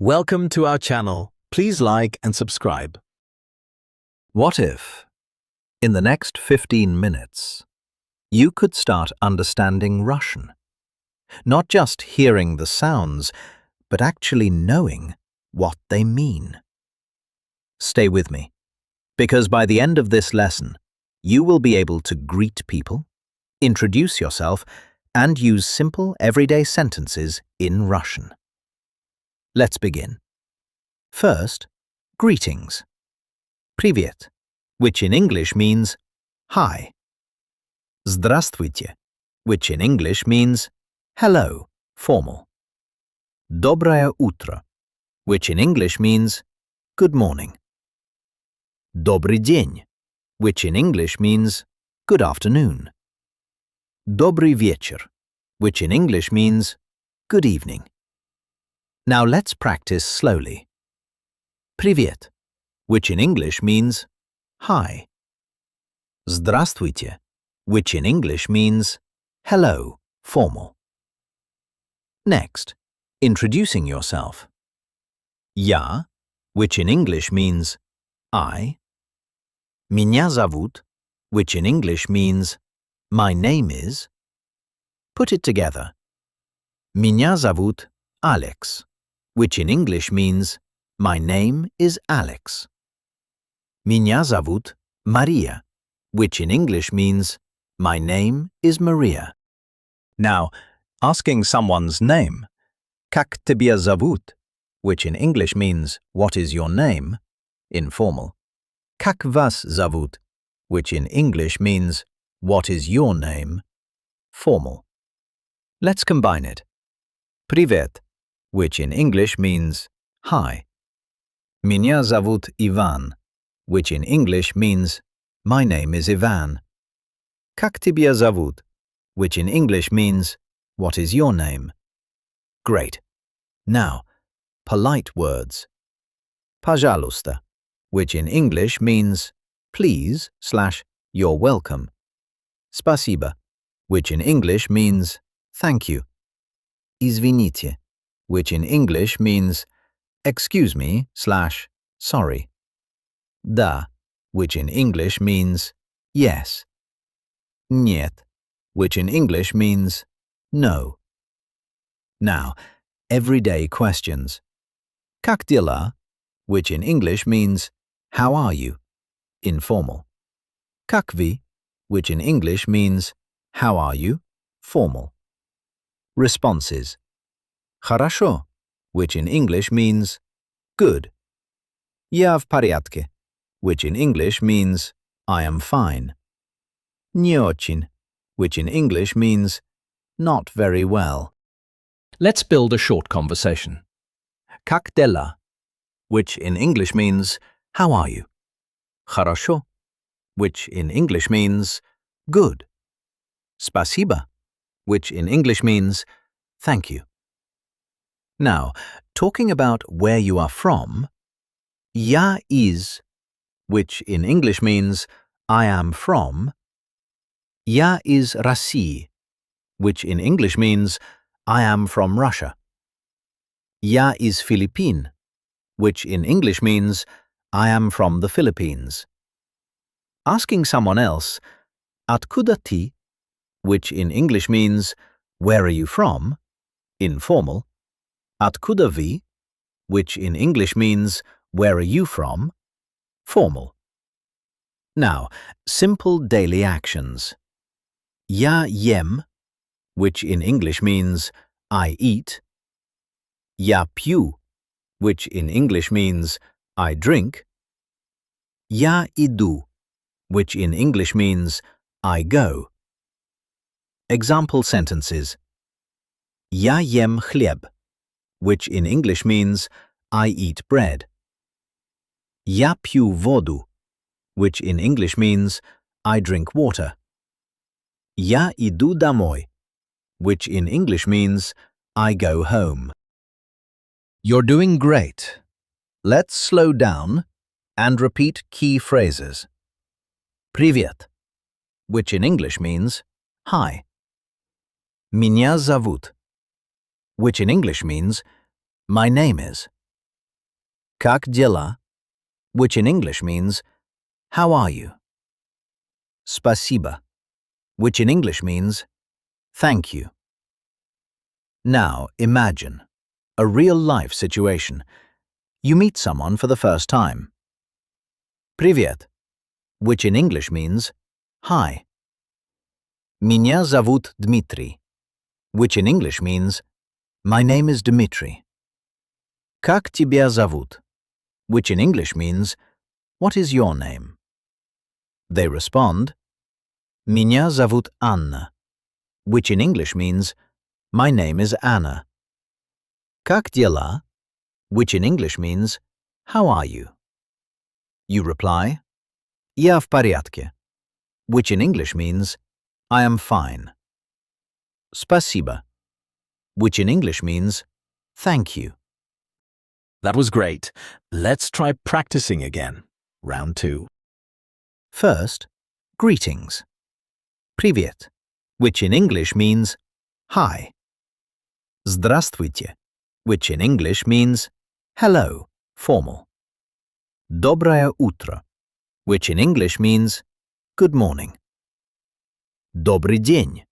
Welcome to our channel. Please like and subscribe. What if, in the next 15 minutes, you could start understanding Russian? Not just hearing the sounds, but actually knowing what they mean. Stay with me, because by the end of this lesson, you will be able to greet people, introduce yourself, and use simple everyday sentences in Russian. Let's begin. First, greetings. Привет, which in English means hi. Здравствуйте, which in English means hello, formal. Доброе утро, which in English means good morning. Добрый день, which in English means good afternoon. Добрый вечер, which in English means good evening. Now let's practice slowly. Привет, which in English means hi. Здравствуйте, which in English means hello, formal. Next, introducing yourself. Я, which in English means I. Меня зовут, which in English means my name is. Put it together. Меня зовут Alex, which in English means my name is Alex. Меня зовут Maria, which in English means my name is Maria. Now, asking someone's name, как тебя зовут, which in English means what is your name, informal. Как вас зовут, which in English means what is your name, formal. Let's combine it. Привет, which in English means hi. Меня зовут Иван, which in English means my name is Ivan. Как тебя зовут, which in English means what is your name. Great. Now, polite words. Пожалуйста, which in English means please / you're welcome. Спасибо, which in English means thank you. Извините, which in English means excuse me / sorry. Да, which in English means yes. Нет, which in English means no. Now, everyday questions. Как дела, which in English means how are you, informal. Как вы, which in English means how are you, formal. Responses. Хорошо, which in English means good. Я в порядке, which in English means I am fine. Не очень, which in English means not very well. Let's build a short conversation. Как дела, which in English means how are you? Хорошо, which in English means good. Спасибо, which in English means thank you. Now, talking about where you are from, я из, which in English means I am from. Я из России, which in English means I am from Russia. Я из Филиппин, which in English means I am from the Philippines. Asking someone else, откуда ты, which in English means where are you from, informal. Откуда вы, which in English means where are you from, formal. Now, simple daily actions. Я ем, which in English means I eat. Я пью, which in English means I drink. Я иду, which in English means I go. Example sentences. Я ем хлеб, which in English means I eat bread. Я пью воду, which in English means I drink water. Я иду домой, which in English means I go home. You're doing great. Let's slow down and repeat key phrases. Привет, which in English means hi. Меня зовут, which in English means my name is. Как дела? Which in English means, how are you? Спасибо, which in English means, thank you. Now imagine a real-life situation. You meet someone for the first time. Привет, which in English means, hi. Меня зовут Дмитрий, which in English means, my name is Dmitry. Как тебя зовут? Which in English means, what is your name? They respond, Меня зовут Анна, which in English means, my name is Anna. Как дела? Which in English means, how are you? You reply, Я в порядке, which in English means, I am fine. Спасибо, which in English means, thank you. That was great. Let's try practicing again. Round 2. First, greetings. Привет, which in English means, hi. Здравствуйте, which in English means, hello, formal. Доброе утро, which in English means, good morning. Добрый день,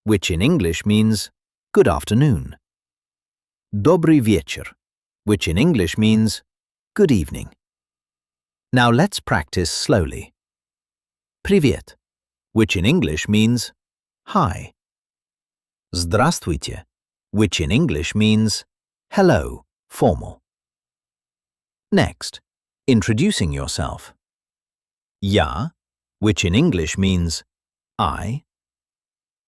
which in English means, good afternoon. Добрый вечер, which in English means, good evening. Now let's practice slowly. Привет, which in English means, hi. Здравствуйте, which in English means, hello, formal. Next, introducing yourself. Я, which in English means, I.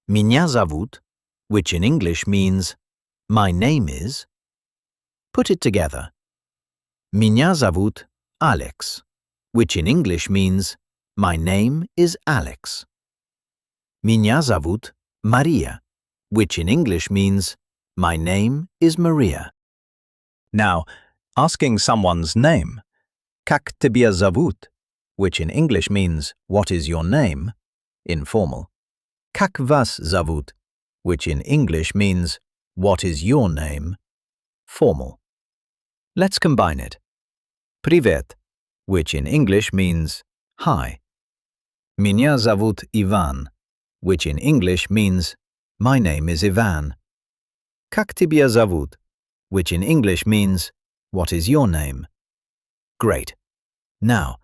Меня зовут, which in English means, my name is. Put it together. Меня зовут Alex, which in English means, my name is Alex. Меня зовут Maria, which in English means, my name is Maria. Now, asking someone's name, Как тебя зовут, which in English means, what is your name, informal. Как вас зовут, which in English means, what is your name, formal. Let's combine it. Привет, which in English means, hi. Меня зовут Иван, which in English means, my name is Ivan. Как тебя зовут, which in English means, what is your name? Great. Now,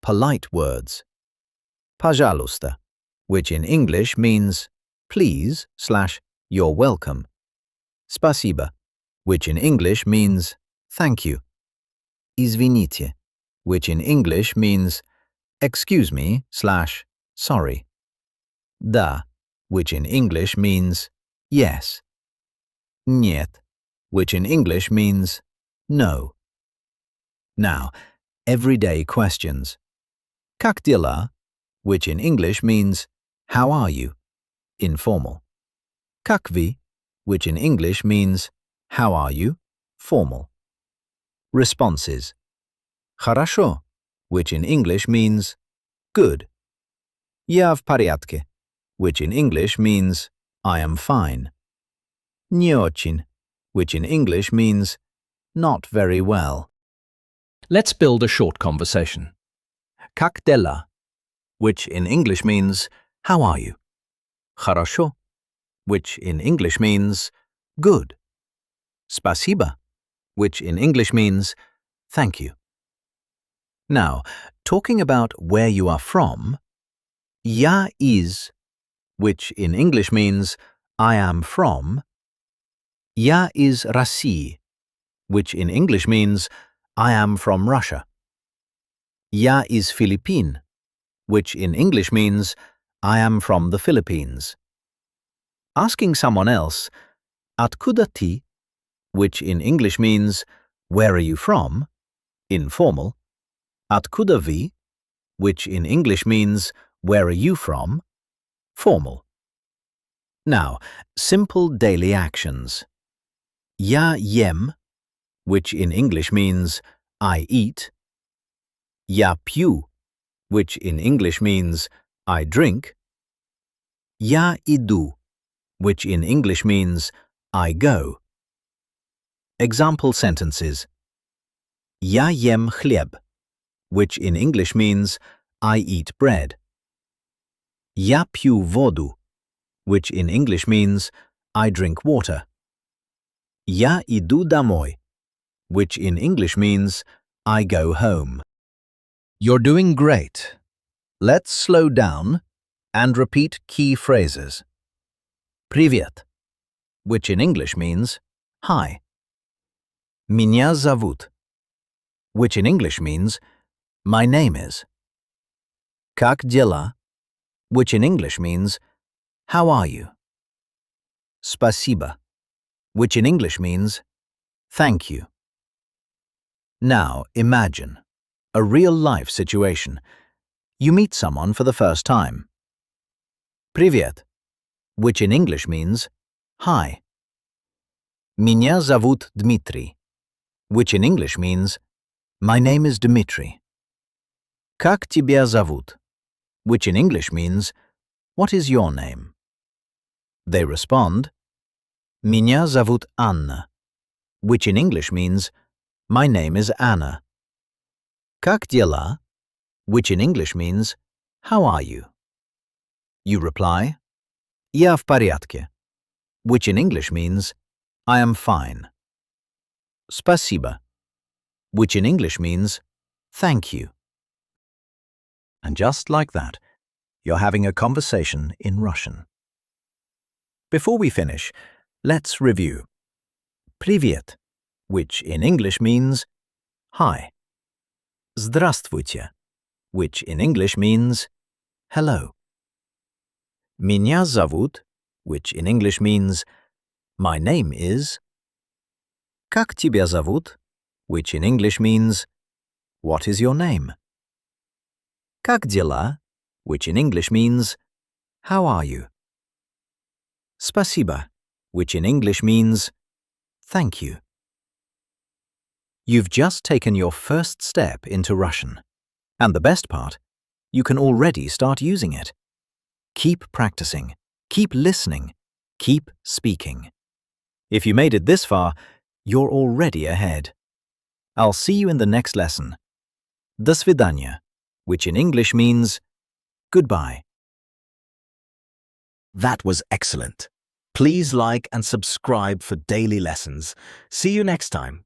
polite words. Пожалуйста, which in English means, please / you're welcome. Спасибо, which in English means, thank you. Извините, which in English means, excuse me / sorry. Да, which in English means, yes. Нет, which in English means, no. Now, everyday questions. Как дела, which in English means, how are you, informal. Как вы, which in English means, how are you, formal. Responses. Хорошо, which in English means, good. Я в порядке, which in English means, I am fine. Не очень, which in English means, not very well. Let's build a short conversation. Как дела, which in English means, how are you? Хорошо, which in English means, good. Спасибо, which in English means, thank you. Now, talking about where you are from, я из, which in English means, I am from. Я из России, which in English means, I am from Russia. Я из Филиппин, which in English means, I am from the Philippines. Asking someone else, откуда ты, which in English means, where are you from, informal. Откуда вы, which in English means, where are you from, formal. Now, simple daily actions. Я ем, which in English means, I eat. Я пью, which in English means, I drink. Я иду, which in English means, I go. Example sentences. Я ем хлеб, which in English means I eat bread. Я пью воду, which in English means I drink water. Я иду домой, which in English means I go home. You're doing great. Let's slow down and repeat key phrases. Привет, which in English means hi. Меня зовут, which in English means my name is. Как дела, which in English means how are you? Спасибо, which in English means thank you. Now imagine a real-life situation. You meet someone for the first time. Привет, which in English means hi. Меня зовут Дмитрий, which in English means my name is Dmitry. Как тебя зовут, which in English means what is your name? They respond, Меня зовут Анна, which in English means my name is Anna. Как дела, which in English means how are you? You reply, Я в порядке, which in English means I am fine. Спасибо, which in English means thank you. And just like that, you're having a conversation in Russian. Before we finish, let's review. Привет, which in English means hi. Здравствуйте, which in English means hello. Меня зовут, which in English means my name is. Как тебя зовут, which in English means what is your name? Как дела, which in English means how are you? Спасибо, which in English means thank you. You've just taken your first step into Russian. And the best part, you can already start using it. Keep practicing, keep listening, keep speaking. If you made it this far, you're already ahead. I'll see you in the next lesson. До свидания, which in English means goodbye. That was excellent. Please like and subscribe for daily lessons. See you next time.